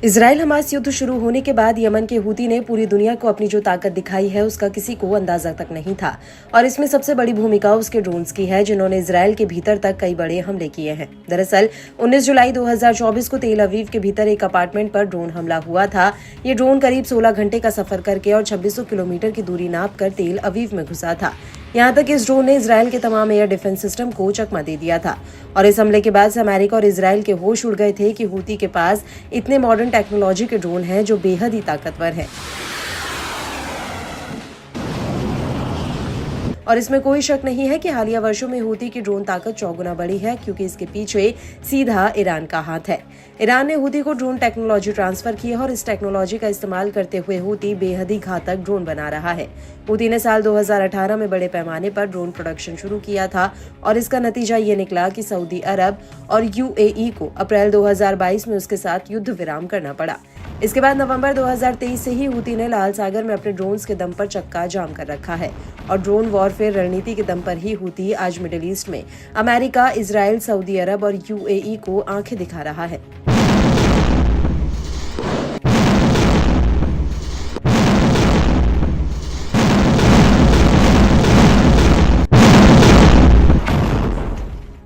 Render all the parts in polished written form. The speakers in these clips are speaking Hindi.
इजराइल हमास युद्ध शुरू होने के बाद यमन के हूती ने पूरी दुनिया को अपनी जो ताकत दिखाई है उसका किसी को अंदाजा तक नहीं था और इसमें सबसे बड़ी भूमिका उसके ड्रोन्स की है जिन्होंने इजराइल के भीतर तक कई बड़े हमले किए हैं। दरअसल 19 जुलाई 2024 को तेल अवीव के भीतर एक अपार्टमेंट पर ड्रोन हमला हुआ था। ये ड्रोन करीब 16 घंटे का सफर करके और 2600 किलोमीटर की दूरी नाप कर तेल अवीव में घुसा था। यहाँ तक इस ड्रोन ने इजराइल के तमाम एयर डिफेंस सिस्टम को चकमा दे दिया था और इस हमले के बाद से अमेरिका और इजराइल के होश उड़ गए थे कि हूती के पास इतने मॉडर्न टेक्नोलॉजी के ड्रोन हैं जो बेहद ही ताकतवर हैं। और इसमें कोई शक नहीं है कि हालिया वर्षों में हूती की ड्रोन ताकत 4 गुना बढ़ी है, क्योंकि इसके पीछे सीधा ईरान का हाथ है। ईरान ने हूती को ड्रोन टेक्नोलॉजी ट्रांसफर की है और इस टेक्नोलॉजी का इस्तेमाल करते हुए हूती बेहद ही घातक ड्रोन बना रहा है। हूती ने साल 2018 में बड़े पैमाने पर ड्रोन प्रोडक्शन शुरू किया था और इसका नतीजा ये निकला कि सऊदी अरब और यूएई को अप्रैल 2022 में उसके साथ युद्ध विराम करना पड़ा। इसके बाद नवंबर 2023 से ही हूती ने लाल सागर में अपने ड्रोन्स के दम पर चक्का जाम कर रखा है और ड्रोन वॉरफेयर रणनीति के दम पर ही हूती आज मिडिल ईस्ट में अमेरिका, इजराइल, सऊदी अरब और यूएई को आंखें दिखा रहा है।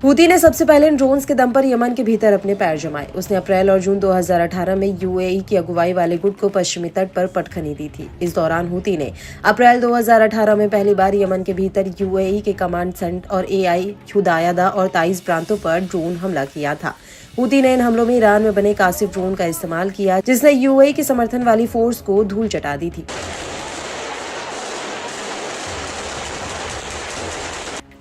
हूती ने सबसे पहले इन ड्रोन्स के दम पर यमन के भीतर अपने पैर जमाए। उसने अप्रैल और जून 2018 में यूएई की अगुवाई वाले गुट को पश्चिमी तट पर पटखनी दी थी। इस दौरान हूती ने अप्रैल 2018 में पहली बार यमन के भीतर यूएई के कमांड सेंटर और एआई, हुदायदा और ताइज प्रांतों पर ड्रोन हमला किया था। हूती ने इन हमलों में ईरान में बने कासिफ ड्रोन का इस्तेमाल किया, जिसने यूएई की समर्थन वाली फोर्स को धूल चटा दी थी।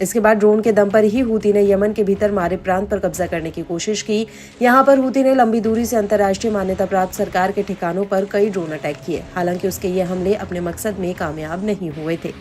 इसके बाद ड्रोन के दम पर ही हूती ने यमन के भीतर मारिब प्रांत पर कब्जा करने की कोशिश की। यहाँ पर हूती ने लंबी दूरी से अंतर्राष्ट्रीय मान्यता प्राप्त सरकार के ठिकानों पर कई ड्रोन अटैक किए। हालांकि उसके ये हमले अपने मकसद में कामयाब नहीं हुए थे।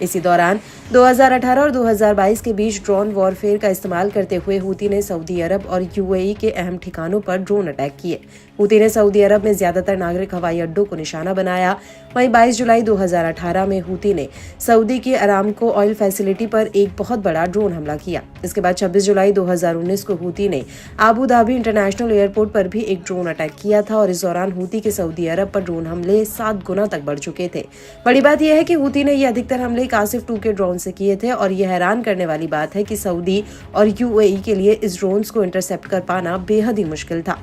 इसी दौरान 2018 और 2022 के बीच ड्रोन वॉरफेयर का इस्तेमाल करते हुए हूती ने सऊदी अरब और यूएई के अहम ठिकानों पर ड्रोन अटैक किए। हूती ने सऊदी अरब में ज्यादातर नागरिक हवाई अड्डों को निशाना बनाया। वहीं 22 जुलाई 2018 में हूती ने सऊदी की अरामको ऑयल फैसिलिटी पर एक बहुत बड़ा ड्रोन हमला किया। इसके बाद 26 जुलाई 2019 को हूती ने आबू धाबी इंटरनेशनल एयरपोर्ट पर भी एक ड्रोन अटैक किया था और इस दौरान हूती के सऊदी अरब पर ड्रोन हमले 7 गुना तक बढ़ चुके थे। बड़ी बात यह है कि हूती ने ये अधिकतर हमले कासिफ 2 के ड्रोन से किए थे और यह हैरान करने वाली बात है कि सऊदी और यूएई के लिए इस ड्रोन्स को इंटरसेप्ट कर पाना बेहद ही मुश्किल था।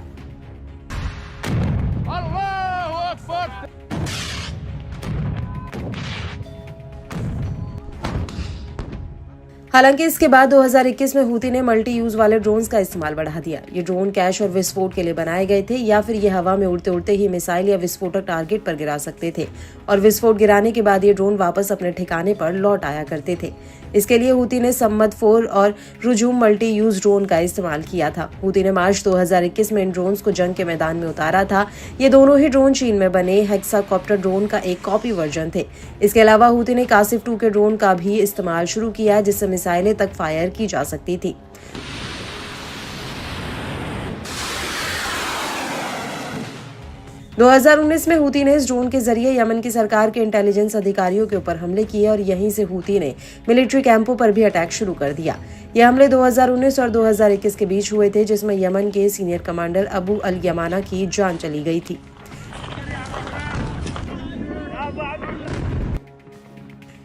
हालांकि इसके बाद 2021 में हूती ने मल्टी यूज वाले ड्रोन्स का इस्तेमाल बढ़ा दिया। ये ड्रोन कैश और विस्फोट के लिए बनाए गए थे या फिर ये हवा में उड़ते उड़ते ही मिसाइल या विस्फोटक टारगेट पर गिरा सकते थे और विस्फोट गिराने के बाद ये ड्रोन वापस अपने ठिकाने पर लौट आया करते थे। इसके लिए हूती ने सम्मद 4 और रुजूम मल्टी यूज ड्रोन का इस्तेमाल किया था। हूती ने मार्च 2021 में इन ड्रोन्स को जंग के मैदान में उतारा था। ये दोनों ही ड्रोन चीन में बने हेक्साकॉप्टर ड्रोन का एक कॉपी वर्जन थे। इसके अलावा हूती ने कासिफ 2 के ड्रोन का भी इस्तेमाल शुरू किया, जिससे मिसाइलें तक फायर की जा सकती थी। 2019 में हूती ने इस ड्रोन के जरिए यमन की सरकार के इंटेलिजेंस अधिकारियों के ऊपर हमले किए और यहीं से हूती ने मिलिट्री कैंपों पर भी अटैक शुरू कर दिया। ये हमले 2019 और 2021 के बीच हुए थे, जिसमें यमन के सीनियर कमांडर अबू अल यमाना की जान चली गई थी।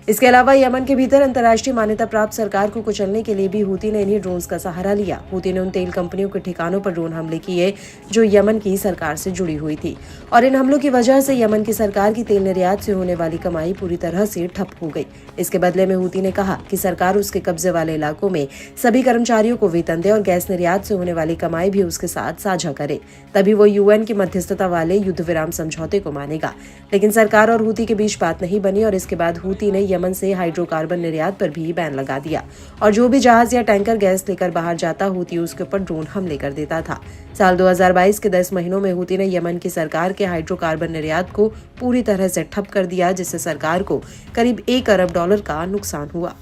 इसके अलावा यमन के भीतर अंतर्राष्ट्रीय मान्यता प्राप्त सरकार को कुचलने के लिए भी हूती ने इन्हीं ड्रोन्स का सहारा लिया। हूती ने उन तेल कंपनियों के ठिकानों पर ड्रोन हमले किए जो यमन की सरकार से जुड़ी हुई थी और इन हमलों की वजह से यमन की सरकार की तेल निर्यात से होने वाली कमाई पूरी तरह से ठप हो गई। इसके बदले में हूती ने कहा कि सरकार उसके कब्जे वाले इलाकों में सभी कर्मचारियों को वेतन दे और गैस निर्यात से होने वाली कमाई भी उसके साथ साझा करे, तभी वो यूएन की मध्यस्थता वाले युद्ध विराम समझौते को मानेगा। लेकिन सरकार और हूती के बीच बात नहीं बनी और इसके बाद हूती ने यमन से हाइड्रोकार्बन निर्यात पर भी बैन लगा दिया और जो भी जहाज या टैंकर गैस लेकर बाहर जाता हूती उसके ऊपर ड्रोन हमले कर देता था। साल 2022 के 10 महीनों में हूती ने यमन की सरकार के हाइड्रोकार्बन निर्यात को पूरी तरह से ठप कर दिया, जिससे सरकार को करीब $1 अरब का नुकसान हुआ।